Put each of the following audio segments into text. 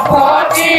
Poti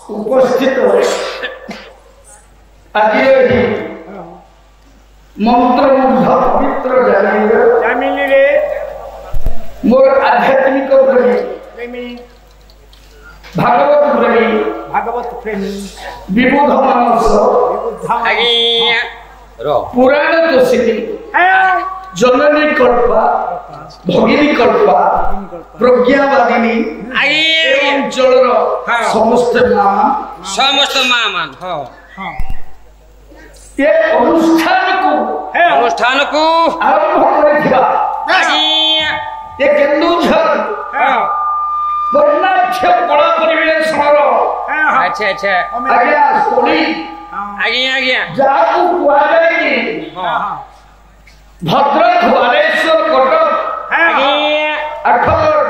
उपस्थित आज मंत्रमुग्ध पवित्र जामिनी रे मोर आध्यात्मिक प्रेमी भागवत प्रेमी विबुध मानस पुराण तोषिनी जननी कल्पा भगिनी कल्पा प्रज्ञावादिनी अंचल समस्त मान ये अनुष्ठान को आरंभ ये केन्दुझर वर्णाढ्य कला परिवेशन अच्छा आज्ञा स्टोरी आज्ञा जाकू कुआजाई भद्रक बालेश्वर कटक आठगढ़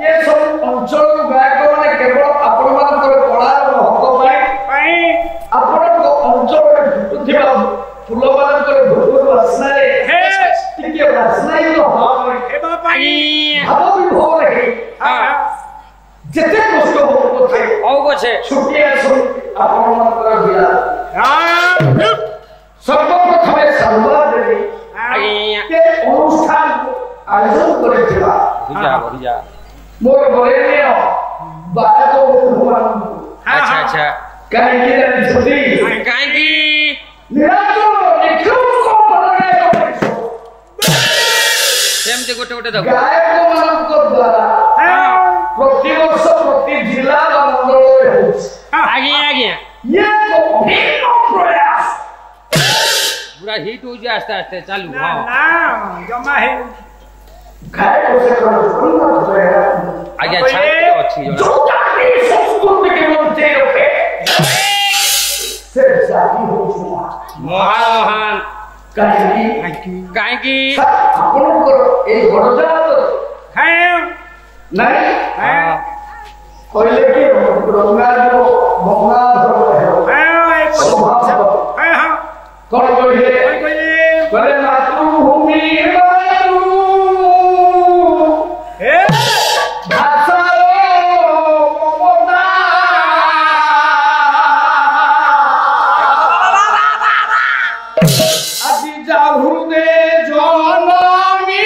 ये सब अंचल गायक माने केवल आपण मानकर कला हक पाई आपण अंचल फुटुथिबा फूल मानकर भोर वासना रे टिके वासना ही तो हे बापा भाव विभोर है जेते कष्ट हो थे छुट्टी आसो आपण मानकर दिया सर्वप्रथम संवाद देवी के अनुष्ठान आयोजन करेथिबा मोर बरेनिय बात भगवान अच्छा काहे छुट्टी काहे की निराजो निखुम को बदले सेमते गोटे दो गायक मानक द्वारा प्रति वर्ष प्रति जिला मंडल आज्ञा ये भिन्न प्रयास पूरा हिट हो जाए आस्ते आस्ते चालू ना जमा है गायक से आज्ञा छात्र अच्छी जो जाति संस्कृति के मंचे रखे से जाति हो महान काहे की आपण को ए गणजात है नहीं है कहले कि रंगा जो भंगा है हां कौन कहले कहले मातृभूमि हे भाषा ममता आदि जाहु दे जनमी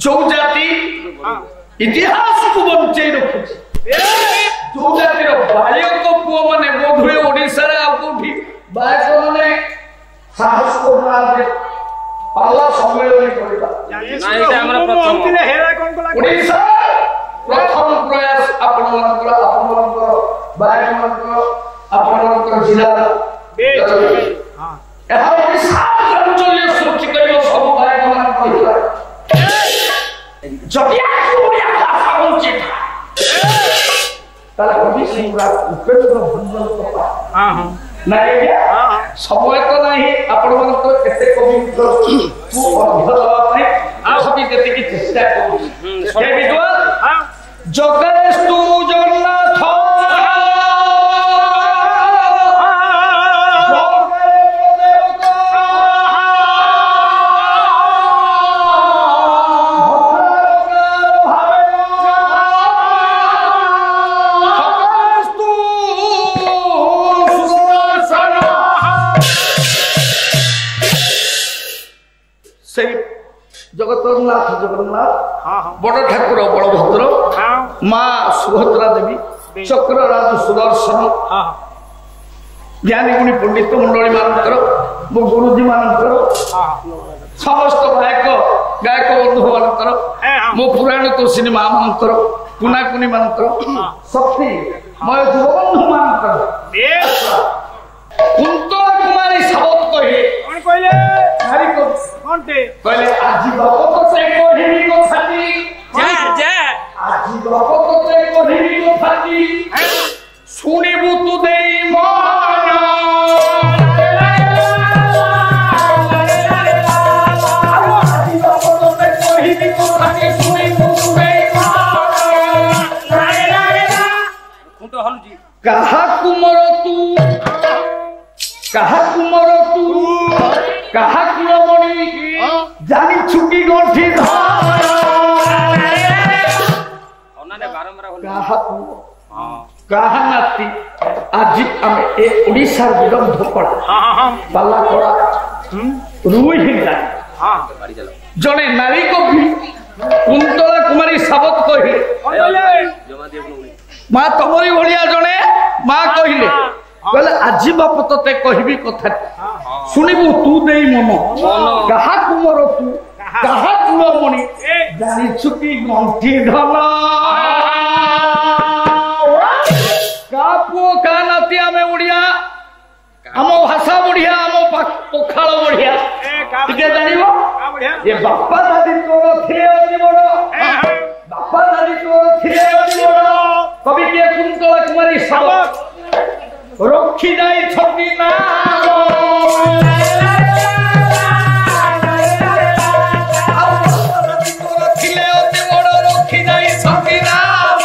जो जाति इतिहास को बंचे रखुचे जो जाति रो बायक पुओ माने बोधुए ओडिसा रे आ कोठी बायक माने साहस को नादे पाला सम्मेलन करिबा नाही से हमरा प्रथम हेरा कोन को लाग ओडिसा प्रथम प्रयास आपण मानकर बायक मानकर आपण जिला हां एहा ओडिसा अंचल सूची करियो सब बायक मानकर जबिया कोरिया भाषा उचित ताला भविष्य पूरा उपेन्द्र भंजन को हां हां नहीं क्या समय तो नहीं आपण मन तो एते कवि तू अर्ध दवा पाए सभी जति की चेष्टा करू हे विद्वान हां जगेश तू जगन्नाथ जगन्नाथ बड़ ठाकुर बलभद्र माँ सुभद्रा देवी चक्र राज सुदर्शन ज्ञानी गुणी पंडित मंडली मानकर मो गुरुजी मानकर समस्त गायक बंधु मानकर मो पुराण तोषिनी माँ मानकर कुना कुनी मानकर शक्ति मय जुगबंधु मानकर कुंतला कुमारी साबत कहे कौन कहले नारी को कोनटे कहले आजी बाप तो से कोहिनी को छाती जा जा आजी बाप तो से कोहिनी को छाती सुनिबु तु देई मन आजी बाप तो से कोहिनी को छाती सुनिबु तु देई मन हलुजी कहा कुमर तू कहा कुमर तू कहा कुलमणि जानी छुटी गंठी कहा कहा नाती आज आम ए ओडिशा विरंध पड़ा बाला कड़ा रुई हिंदा जने नारी को भी कुंतला कुमारी साबत कही माँ तमरी भलिया जने माँ कहले कहले आजी बाप तते कहबी कथा सुनिबु तू देई मन कहा कुमर तू कहा कुलमणि जानी छुटी गंठी धन का पुओ का नाती आमे उड़िया आम भाषा बढ़िया आम पखाल बढ़िया टिके जानिबो ये बापा दादी तोर थिए अछि बड़ बापा दादी तोर थिए अछि बड़ कवि के कुंतला कुमारी साबत रखी जाई छटी नाम रखिले अति बड़ रखी जाई छटी नाम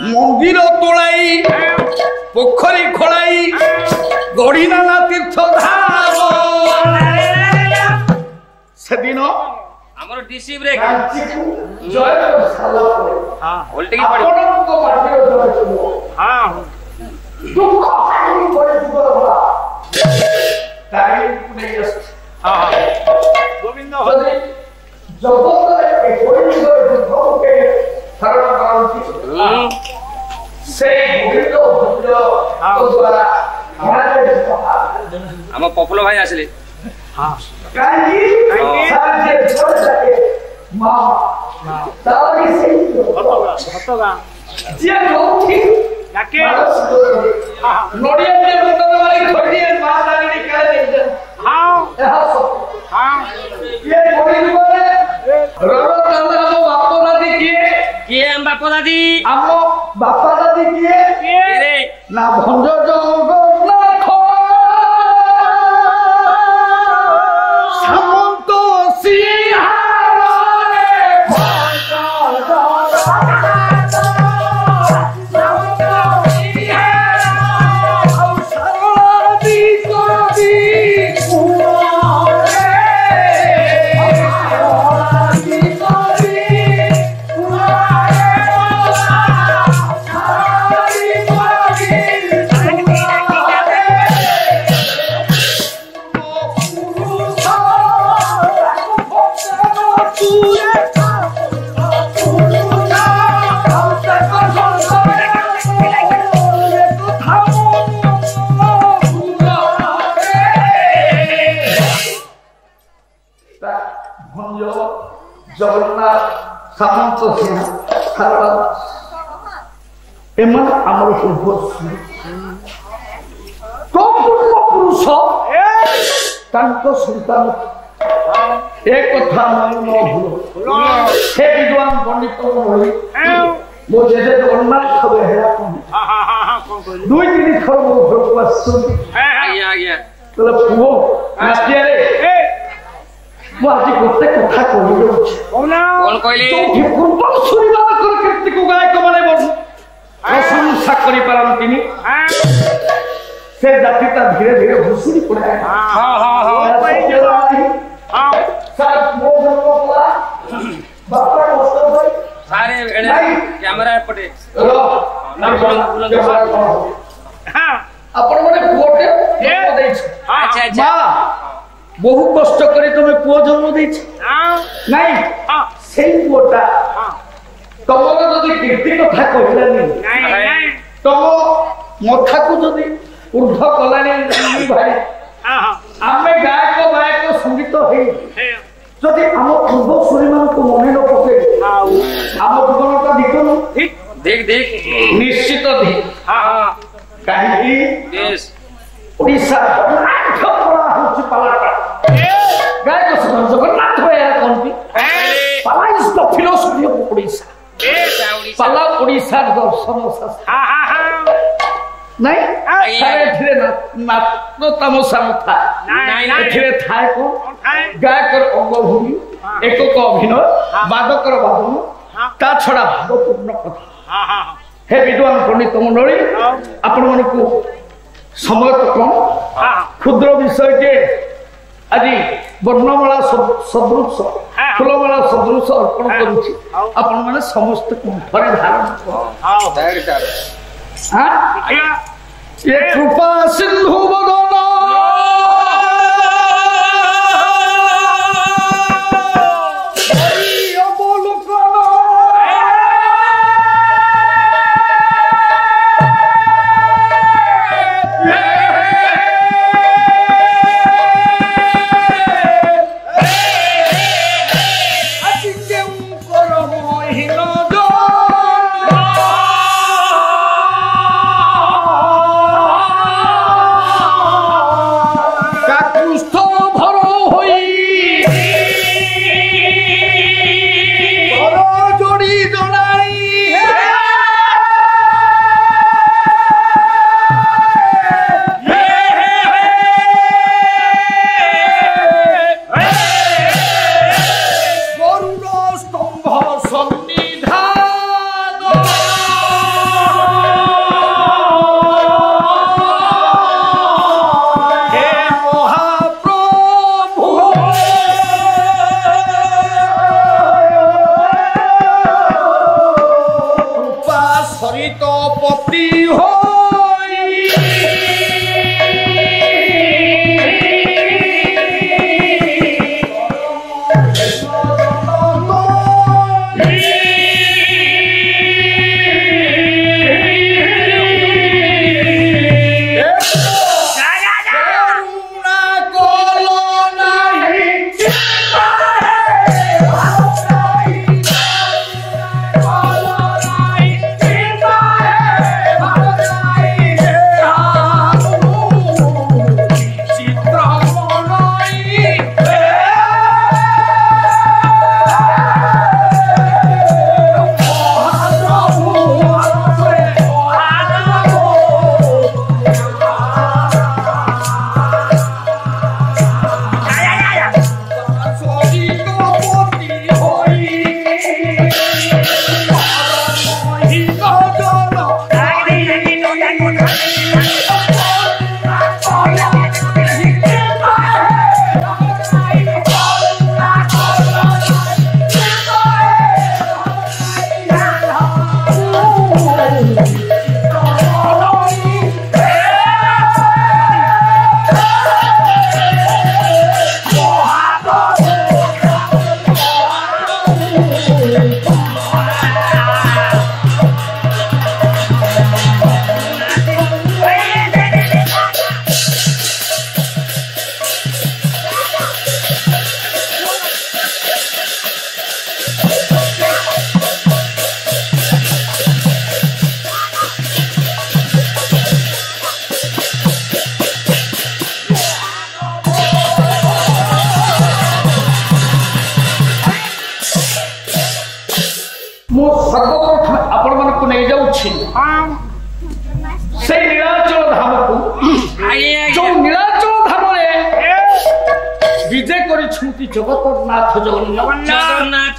मंदिर तोलाई पोखरी खोलाई गढ़ी नाना तीर्थ धाम सेदिन हमर डीसी ब्रेक जय साला हां उल्टी की पड़ी आपनको पार्टी जय सुनो हां दुख आनी बड़े दुबर होला ताई नहीं हां गोविंद जदि जगत ए कोई दुख के शरण करांती से गोविंद भद्र तो द्वारा हम पपुलो भाई आसले हां काई साजे छोड़ सके मां तारी से हतगा जे लोठी जाके नोडिया के बंदर वाली छोटी है मां तारी ने कह दे हां हां ये कोई दुबारे ररो तंदर हम बापो दादी किए हम बापो दादी हम बापा दादी किए रे ना भंजो जोग ना खो सामंत सिंहारे भंजो जोग सामंत सिंहारे औषधि कोदी कुआरे औषधि कोदी कुआरे जगन्नाथ सामंत सिंह सारदा एमन आमर पूर्व तो पूर्व पुरुष तांको संतान एक कथा मन न भूल हे विद्वान पंडित होई मो जेजे जगन्नाथ खबे हेरा कोन दुई दिन खर मो घर को सुन आ गया तो पुओ नातिया रे मो आज गोटे कथा कहि दउछ कौन कहली तो पूर्व सुनिबार कर कीर्ति को गायक माने प्रशंसा करि पारंतिनी से जातिता धीरे धीरे भुसुड़ी पड़े हां हां हां सर मो जन्म पड़ा बापा कष्ट भाई सारे कैमरा पटे हां अपन मने पुओटे जन्म देछ अच्छा अच्छा बहु कष्ट करे तुम पुओ जन्म देछ नहीं सेई पुओटा तमर जदि कीर्ति कथा कहलानी नहीं तम मथा को जदि ऊर्ध कलानी भाई आमे गायक संगीत हे যদি ଆମ ପୂର୍ବସୂରୀମାନଙ୍କୁ ମନେ ନ ପକେଇ ଆମ ଜୀବନଟା ଦେଖୁନୁ देख ନିଶ୍ଚିତ ଦିକ କାହିଁକି ଓଡ଼ିଶା ହଉଛି ପାଲାଟା ଗାୟକ ଜଗନ୍ନାଥ ଏହା କହନ୍ତି ପାଲା is the philosophy of Odisha ପାଲା ଓଡ଼ିଶାର ଦର୍ଶନ ଶାସ୍ତ୍ର ନାଇଁ ଏଥିରେ ନାଟ ତାମସା ନଥାଏ ଏଥିରେ ଥାଏ କଣ ଗାୟକର ଅଙ୍ଗଭୂମି ଏକକ ଅଭିନୟ ବାଦକର ବାଦନ ତା ଛଡା ଭାବପୂର୍ଣ୍ଣ କଥା हे विद्वान पंडित मंडली आपण मानकु समय तो कम क्षुद्र विषय के आज वर्णमाला सदृश फूलमाला सदृश अर्पण करुछि आपण माने समस्त कुंठरे धारण ये कृपा सिंधु बदन जगन्नाथ जगन्नाथ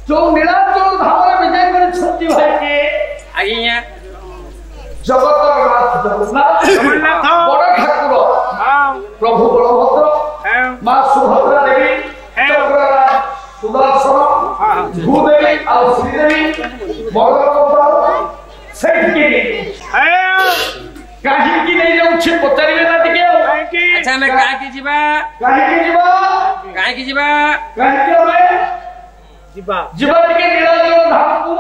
जो नीलाचल धाम विजय कर भाई के आज्ञा जगन्नाथ जगन्नाथ बड़ ठाकुर प्रभु बलभद्र मां सुभद्रा देवी सुदर्शन भूदेवी और श्रीदेवी बलभद्र से कहीं की नहीं जाऊँ पचारे ना टिके अच्छा मैं कहाँ की जीवा जीवा जीवा टिके नीलाचल धाम को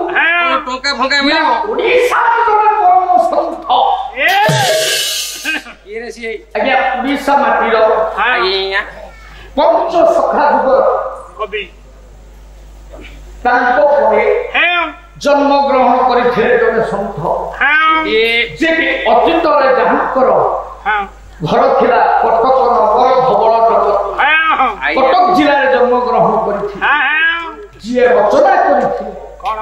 टोका भंगा मिला ओडिसा जने परम संत ये रे सी आज्ञा ओडिसा माटी रो आज्ञा पंच सखा जुग कवि तांको परे जन्म ग्रहण करिथिले जने सन्थ जे कि अतीत रे जहांकर घर थिला कटक नगर धवल नगर कटक जिला रे जन्म ग्रहण करिथिले जे रचना करिथिले कोन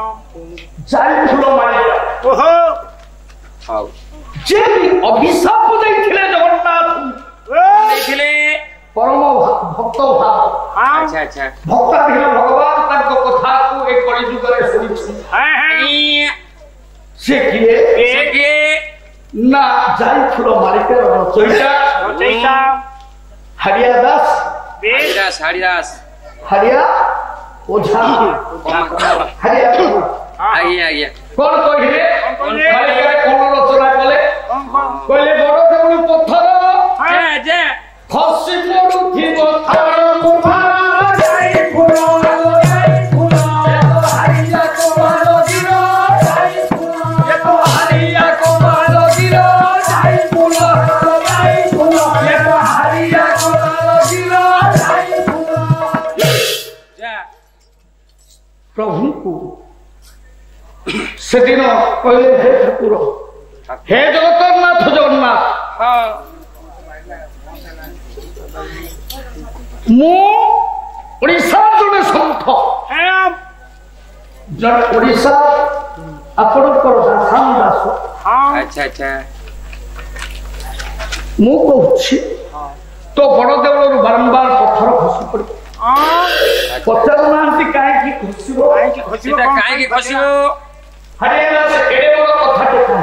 जाई फूल मालिका ओहो हाउ जे अभिशाप दैथिले जगन्नाथ देखले परम भक्त भाव अच्छा अच्छा भक्ता धिला भगवान ताको कथा को एक कली जुग रे सुनिछि से किए ना जाई फूल मालिका रचयिता हरिया दास हरिया ओझा हरिया आगे कौन कहिले मालिका कोन रचना कले कहले बड़ देउली पत्थर जे खसी पडुथिब थार कुमार जाई फूल हरिया कुमार दिर जाई फूल ये तो हरिया कुमार दिर जाई फूल ये तो हरिया कुमार दिर जाई फूल जा प्रभु को सेदिन कहले हे ठाकुर हे जगन्नाथ जगन्नाथ हां मु ओडिशा जने सन्थ जन ओडिशा आपणकर दासाम दास अच्छा अच्छा मु कहूछि तो बड़ देवलर बारंबार पत्थर खसी पड़े पत्थर नांती काहे की खसिबो सीता काहे के खसियो हरियाणा से एडे बड़ कथा टेका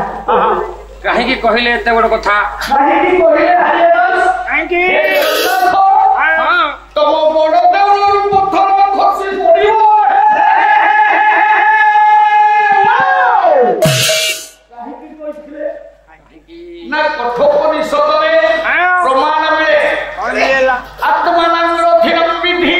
काहे के कहिले एते बड़ कथा काहे की कहिले हरियाणा काहे की हां तब बड़ देवलर पत्थर खसी पड़ियो काहे की कहिले ना कठोपनिषद रे प्रमाण मिले आत्मानंद थिरम विधि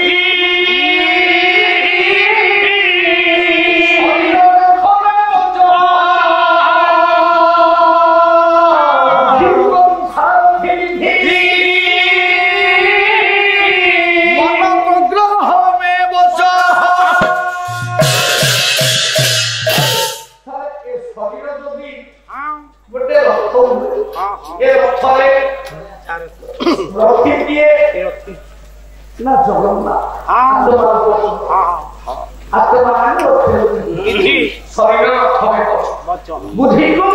ना जगन्नाथ शरीर बुद्धि को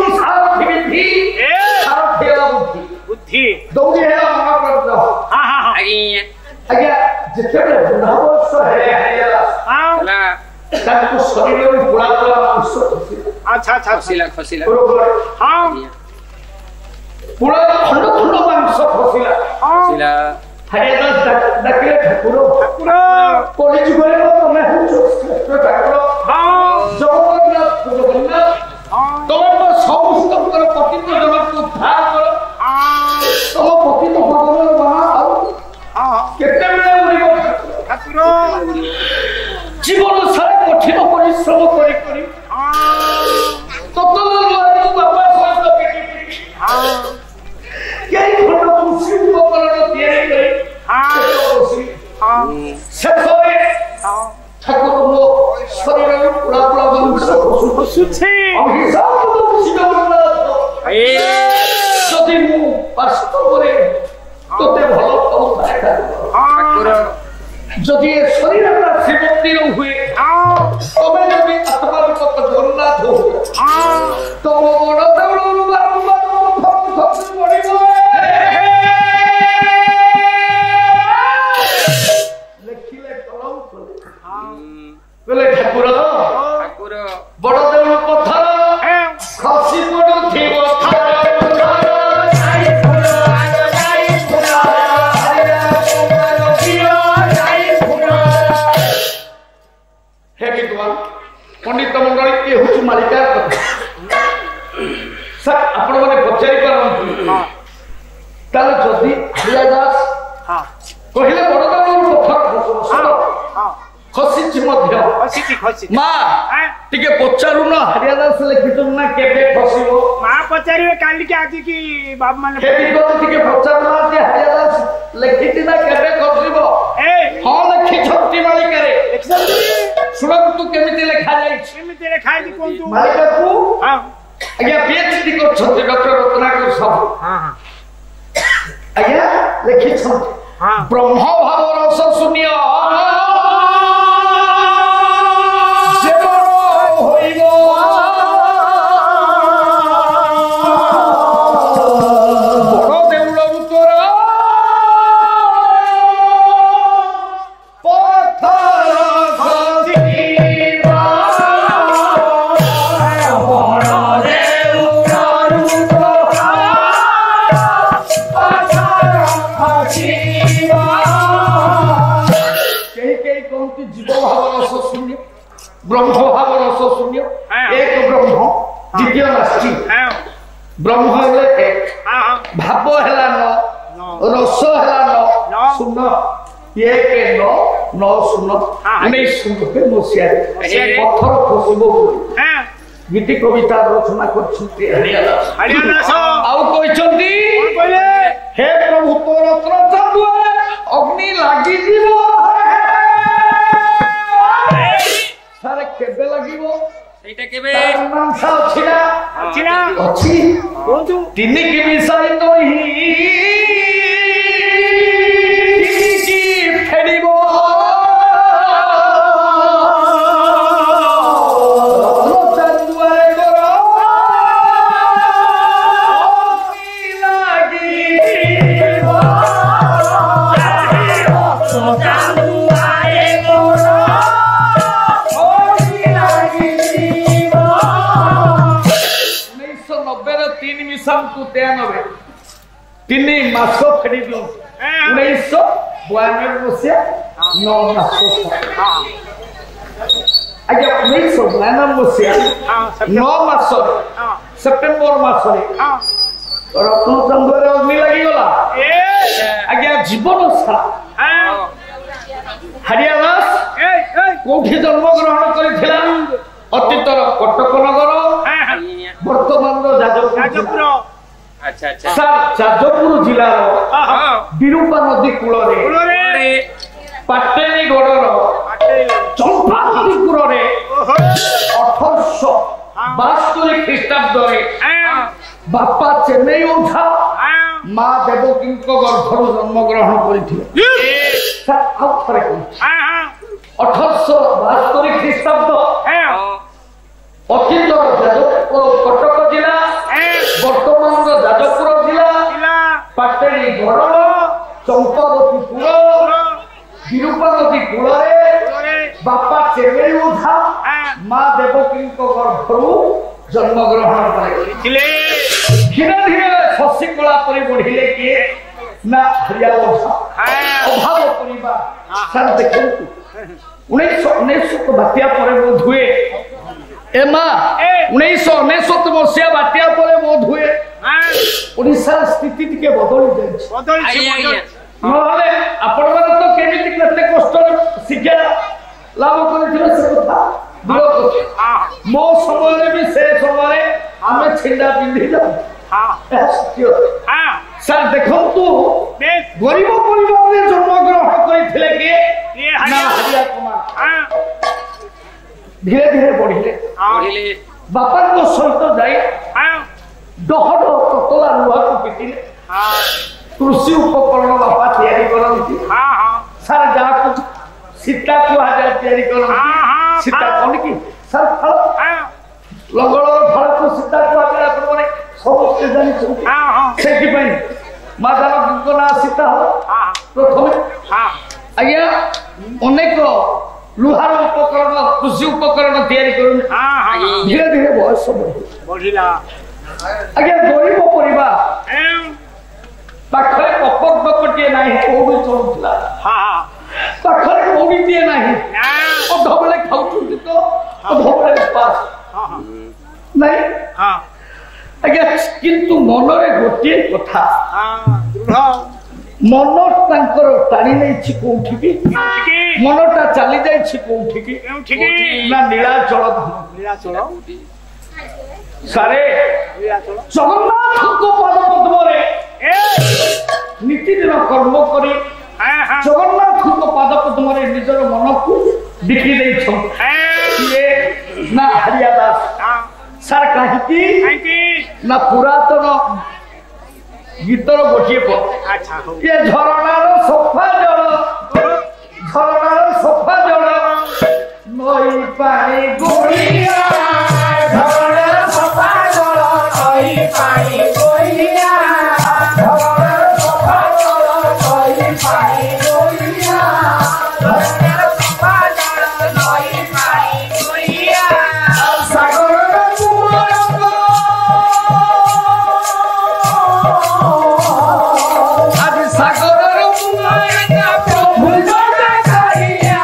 बुद्धि दौड़ी है महाप्रज्ञ आज्ञा जितने बुढ़ा वर्ष है ला ताको शरीर में बुढ़ा बुढ़ा मांस अच्छा अच्छा खसिला हां बुढ़ा खंड खंड मांस खसिला खसिला हरियाणा डकले ठाकुर कोली जुगरे तमे हुचो ठाकुर जगन्नाथ तमे तो समस्त कर पतित जनक को उद्धार कर तम पतित भगवान महा केते बेले उरिबो ठाकुर जीवन सारा कठिन परिश्रम करी करी ततल लहरी बाबा सहित पिटी यही खंड खुशी उपकरण तैयारी करी शेषे ठाकुर नो शरीर में पूरा पूरा मांस सुछि अभिशाप तो जगन्नाथ जदि मु वास्तवरे तोते भल करू ठाकुर जदि ए शरीर का श्रीमंदिर हुए तबे जदि आत्मा रूप जगन्नाथ हो तो बड़ देवलर बारंबार फल खसी पड़िबो लेखिले कलम बोले ठाकुर बड़ देवल पत्थर खसी पड़ुथिब हे विद्वान पंडित मंडली ये हूँ मालिका सर आपण मैंने पचारि पारती जदि हरिया दास कहले बड़ देवल पत्थर खसी माँ टिके पचारू न हरिया दास लिखिछन ना केबे खसिबो मां पचारिवे काली के आज की बाप माने टिके पचारू ना हरिया दास लिखिछि ना केबे खसिबो କେମିତି ରେ ଖାଇଲି କୁହନ୍ତୁ ମାଲିକକୁ ହଁ ଆଜ୍ଞା PhD କରୁଛନ୍ତି ଡକ୍ଟର ରତ୍ନାକର ସାହୁ ହଁ ହଁ ଆଜ୍ଞା ଲେଖିଛନ୍ତି ହଁ ବ୍ରହ୍ମ ଭାବ ରସ ଶୂନ୍ୟ ହୋଇବ ବଡ଼ ଦେଉଳରୁ ତୋର ପଥର ଖସିବା ବଡ଼ ଦେଉଳରୁ ତୋର ପଥର ଖସିବା କେହି କେହି କହନ୍ତି ଜୀବ ଭାବ ରସ ଶୂନ୍ୟ ब्रह्म भाव रस शून्य एक ब्रह्म द्वितीय नास्ति ब्रह्म हेले एक भाव हेला न रस हेला न शून्य एक न शून्य 1990 मसीहा पत्थर खसिब गीति कविता रचना करछन्ति हरियादास आउ कहछन्ति हे प्रभु तो रत्न चांदुआ अग्नि लागि दिबो सारे केबे लागिबो ସେଇଟା କେବେ मांसा छिना ଚିନା अछि କୁହନ୍ତୁ तिनि की मिसाई नही की फेडिबो चांदुआरे करो अग्नि लागि दिबो चांदुआरे करो 1990 मिशन को 93 तीन मास फेरी दियो 1992 मसीहा 9 मास आज्ञा 1992 मसीहा 9 मास सेप्टेम्बर मास रत्न चंद्र अग्नि लगी गला आज्ञा जीवन सारा हरियादास कोठी जन्म ग्रहण करिथिला अतीतर कटक नगर वर्तमान जाजपुर अच्छा अच्छा सर जाजपुर जिलार विरूपा नदी कूल पाटेली गड़र चंपा नदी कूल 1872 ख्रीष्टाब्द बापा चेन्नई उठा माँ देवकी गर्भर जन्म ग्रहण करथिले सर आउ थरे 1872 ख्रीष्टाब्द अतीतर कटक जिला वर्तमान जाजपुर जिला पाटेली गड़ चंपावतीपुर विरूपा नदी कूल बापा चेन्नई उठा माँ देवकी गर्भर जन्म ग्रहण करे धीरे धीरे शशिकला परि बढ़िले किए ना हरियादास अभाव परिवार सर देखंतु 1919 बात्या पर बोध हुए ए मां 1919 मसीहा बात्या पर बोध हुए ओडिसा स्थिति टिके बदली जाय नहले आपण माने तो केमिति केते कष्ट शिक्षा लाभ करथिले से कथा मो समय भी से समय आमे छिंडा पिंधी जाऊ सर देखंतु गरीब परिवार में जन्म ग्रहण करथिले के ना हरिया कुमार धीरे धीरे बढ़िले बापा को सहित जाई डहड ततला लुहा को पिटिले कृषि उपकरण बापा तैयारी करंती सर जा कुछ सीता को आजा तैयारी करंती सीता कोन की सर फल लंगड़ फल को सीता को आजा अपन समस्त जानि सेठी पई माता को ना सीता प्रथम आज्ञा अनेक लुहार उपकरण कृषि उपकरण तैयारी करूँ धीरे धीरे बयस बढ़िला आज्ञा गरीब परिवार पाखरे कपटकटिए ना कौड़ी चलुला पाखरे कौड़ीटिए ना अध बेले खाऊ तो अध बेले पास नहीं आज्ञा किंतु मनरे गोटे कथा मन तांकर टाणी नहीं कोठी मनटा चली जाई कोठी ना नीलाचल नीलाचल सारे जगन्नाथ को पद पद्मरे नीति दिन कर्म करी जगन्नाथ को पद पद्मरे निजर मन को बिकी ନା ହରିଆ ଦାସ ସାର୍ କାହିଁକି ନା ପୁରାତନ ଗୀତର ଗୋଟିଏ ଏ ଝରଣାର ସଫା ଜଳ ନଈ ପାଣି ଗୋଳିଆ ଝରଣାର ସଫା ଜଳ ନଈ ପାଣି ଗୋଳିଆ ଝରଣାର ସଫା ଜଳ ନଈ ପାଣି ଗୋଳିଆ ଝରଣାର ସଫା ଜଳ ନଈ ପାଣି ଗୋଳିଆ ସାଗରର କୁମରଙ୍ଗ ଆଜି ସାଗରର କୁମରଙ୍ଗ ପ୍ରଭୁ ଜଗା କାଳିଆ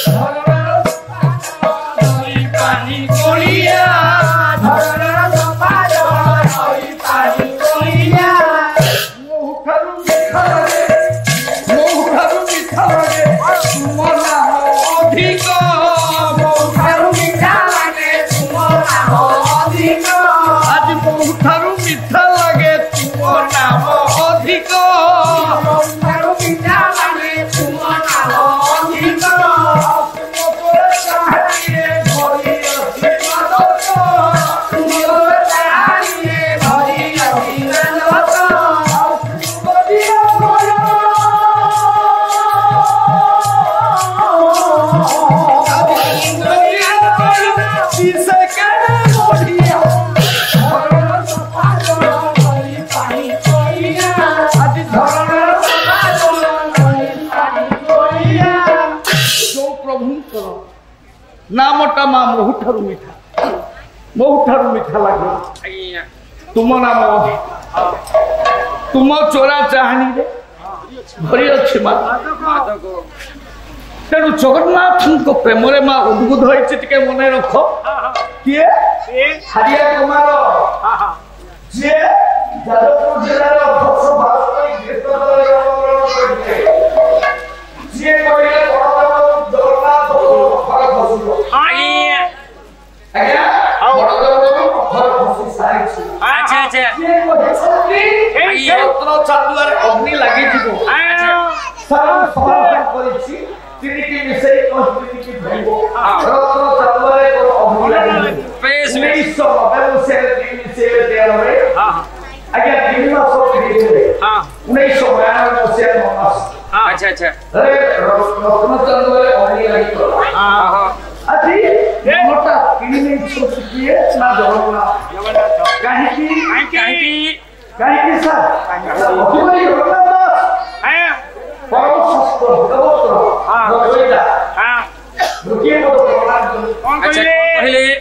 ଝରଣାର ନଈ ପାଣି ଗୋଳିଆ ଝରଣାର ସଫା ଜଳ ନଈ ପାଣି ଗୋଳିଆ ମୋହଠାରୁ ମିଠା ଲାଗେ ତୁମ ନାମ ଅଧିକ ମୋହଠାରୁ ମିଠା ଲାଗେ ତୁମ ନାମ ଅଧିକ ଆଜି ମୋହଠାରୁ ମିଠା ଲାଗେ ତୁମ ନାମ ଅଧିକ ମୋହଠାରୁ ମିଠା ଲାଗେ ତୁମ ନାମ ଅଧିକ ତୁମ ଚାହାଣିରେ ଭରି ଅଛି ମାଦକ ତୁମ ଚାହାଣିରେ ଭରି ଅଛି ମାଦକ ବଦିଆ ଭୟ नामटा माँ मोहठारू मीठा लगे तुम नाम तुम चोरा चाहनी रे भरी अच्छी माँ तेणु जगन्नाथ प्रेम माँ उद्बुद्ध होती मन रख किए हरिया कुमार जी जादवपुर जिलार अध्यक्ष अग्नि लगी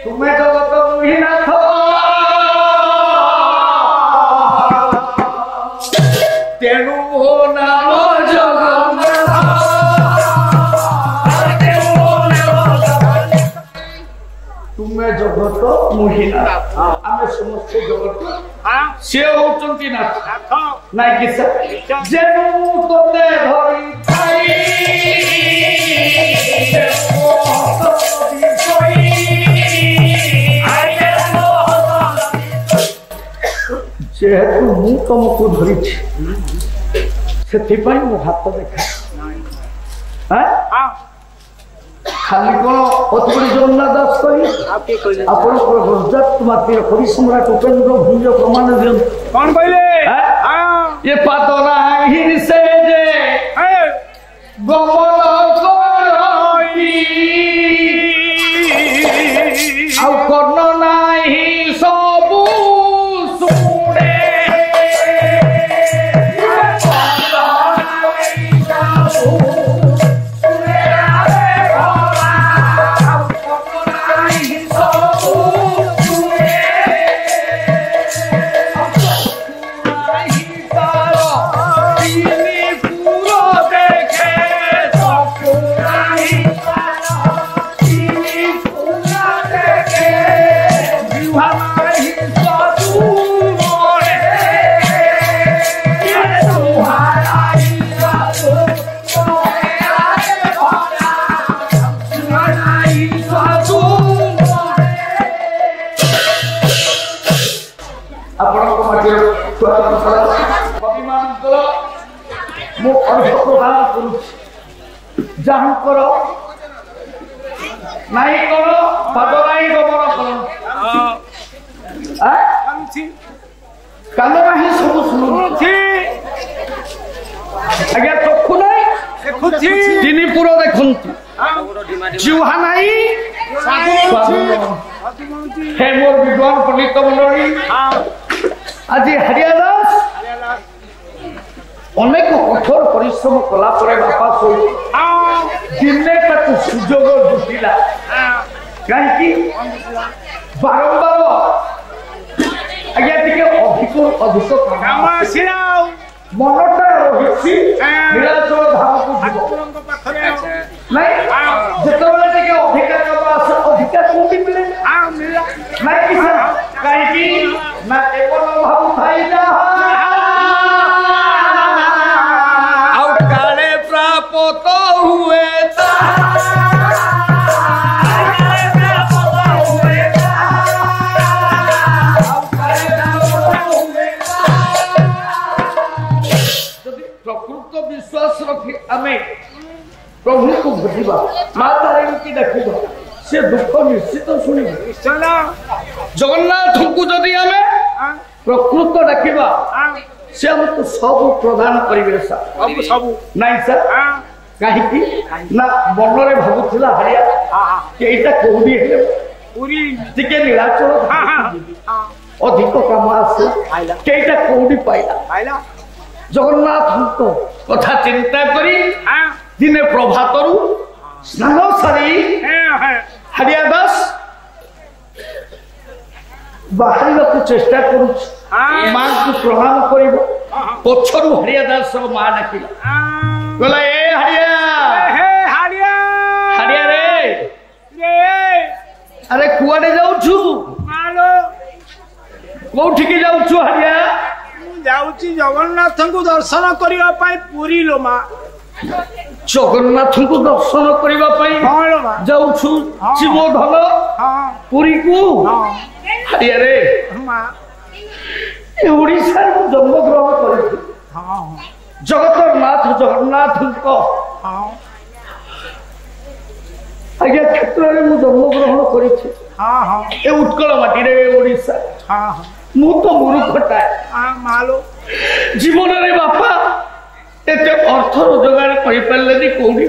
तुम्हें जगत मुहिनाथ तेणु हो नाम तुम्हें जगत मुहिनाथ आम समस्त जगत से होती नाथ ना कि जेनु तोते धरी जेहेतु मु तुमको धरी से हाथ देखा खाली कौन अति जगन्नाथ दास कही कवि सम्राट उपेन्द्र भुज प्रमाण दियन कौन कहले ये पातरा से जे गमन कर्ण नाही सबू নাই কর পাদ নাই গমন কর কান্দ ନାହିଁ ସବୁ ଶୁଣୁଛି ଆଜ୍ଞା ଚକ୍ଷୁ ନାହିଁ ତିନି ପୁର ଦେଖନ୍ତୁ ଜିହ୍ୱା ନାହିଁ ହେ ମୋର ବିଦ୍ୱାନ ପଣ୍ଡିତ ମଣ୍ଡଳୀ ଆଜି ହାରିଆ ଦାସ ଅନେକ କଠୋର ପରିଶ୍ରମ କଲା ପରେ ବାପା ଶୋଇ ଦିନେ ତାକୁ ସୁଯୋଗ ଜୁଟିଲା କାହିଁକି ବାରମ୍ବାର ଆଜ୍ଞା ଟିକେ ଅଧିକ କାମ ଆସିଲା ମନଟା ରହିଛି ନୀଳାଚଳ ଧାମକୁ ଯିବ ନାଇଁ ଯେତେବେଳେ ଟିକେ ଅଧିକା କାମ ଆସେ ଅଧିକା କୋଉଠି ମିଳେ ନାଇଁ କି କାହିଁକି ନା କେବଳ ଭାବୁଥାଇ ଯାହା ଆଉ କାଳେ ପ୍ରାପତ ହୁଏ प्रकृत विश्वास रखी आम प्रभु को बुझा माँ तारिणी की देखा से दुख निश्चित शुणी जगन्नाथ को जदि आम प्रकृत देखा से हमको सब प्रदान करेंगे सब नाई सर कहीं ना मन में भावुला हारिया कईटा कौड़ी टे नीलाचल अधिक कम आसे कईटा कौड़ी पाइला जगन्नाथ कथा चिंता करी दिने प्रभातरु स्नान सारी हारिया दास बाहर को चेष्टा करूँ माँ को प्रणाम कर पछरु हारिया दास माँ डाकिला कहला ए हारिया हारिया रे अरे कुआडे जाऊछु कोठी के जाऊछु हारिया जाऊची जगन्नाथ को दर्शन करिवा पाई पूरी लो मां जगन्नाथ को दर्शन करिवा पाई हां लो मां जाऊछु शिव धन हां पूरी को हां रे मां ए ओडिसा को जन्म ग्रहण करे हां जगतनाथ जगन्नाथ को हां आज्ञा क्षेत्र में मु जन्म ग्रहण करी हां हां ए उत्कल माटी रे ओडिसा हां हां मु तो मूर्खटा मालो जीवन रे बापा एते अर्थ रोजगार करि पारलेनी कोडी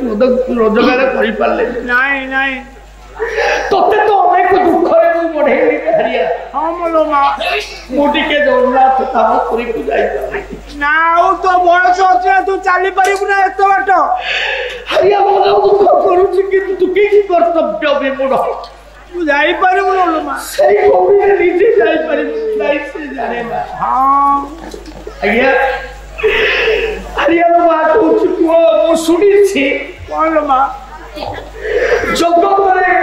रोजगार करि पारलेनी नाही नाही तोते तो अनेक दुख रे मु बढ़ेली हरिया हां मोलो मां मोटी के जगन्नाथ काम करी को जाई नाउ तो बयस अछि तू चाली परिबु ना एतो बाट हरिया मो दुख करूची कि तू की कर्तव्य बेमुड तू जाई परिबु लो मां सही कोडी रे नीचे जाई परिबु नहीं से जाने ना हां आज्ञा हरिया मां को चुको मु सुनी छी कोन मां जगत रे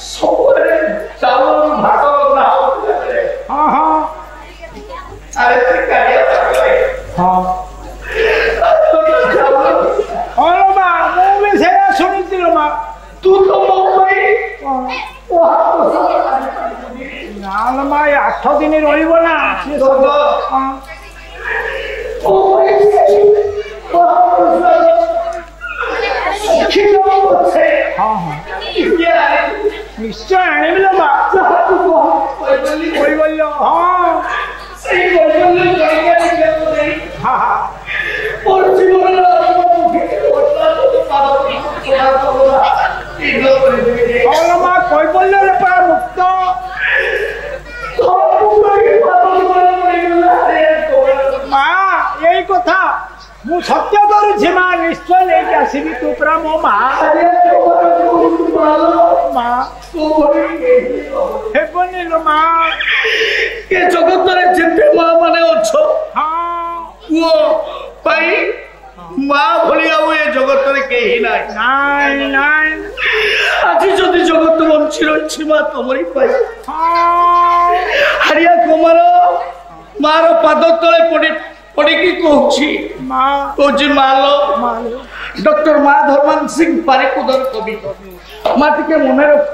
सबरे चावल भात ना हां हां अरे ते काया हां हां मां मु भी से सुनी थी मां तू तो मुंबई नाल माय 8 दिन रहिबो ना से हां ओ हां हां निश्चय आनिबे लो बा कोई बोलो हां सही बोलो हां हां और जीवन कोई बोलो रे पा मुक्त मां यही कथा मु सत्य करू मां निश्चय लेके आसबि तू पूरा मो मां मां हेबनी लो मां ये जगत रे जिते मां माने अच्छो हां वो पाई मां भली आउ ए जगत रे केही नाय नाय नाय आज जदि जगत वंची रही मां तमरी पाई हां हरिया कुमार मार पाद तले पड़ी की कहूची मां कहूची मालो डॉक्टर माधवन सिंह पारेकुदर कवि मां टिके मने रख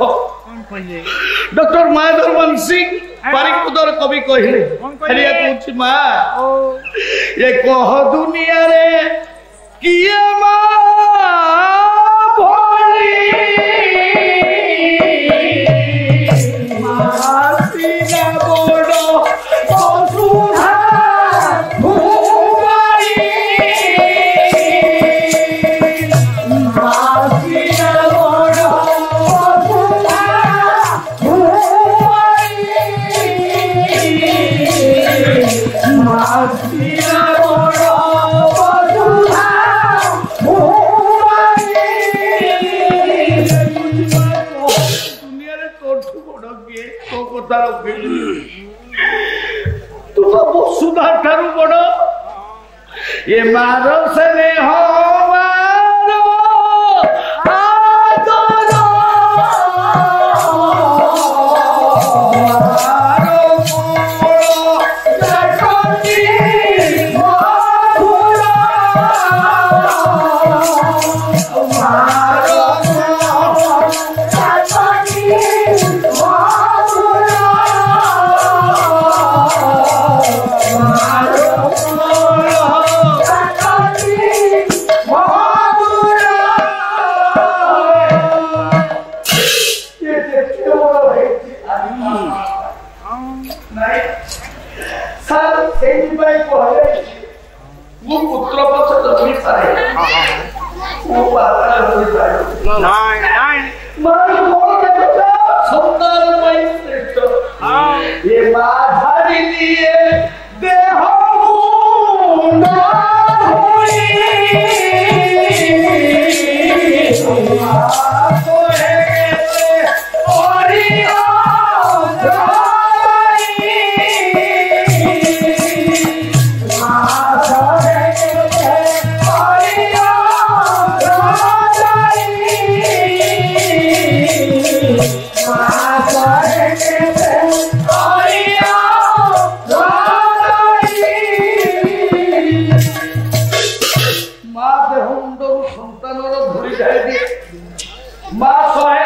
डॉक्टर माधवन सिंह पारेकुदर कवि कहले हरिया कहूची मां ये कह दुनिया रे किए मां भोली ତାର ତୁ ତ ବସୁଧା ଠାରୁ ବଡ ଏ ମାର ସ୍ନେହ মা 100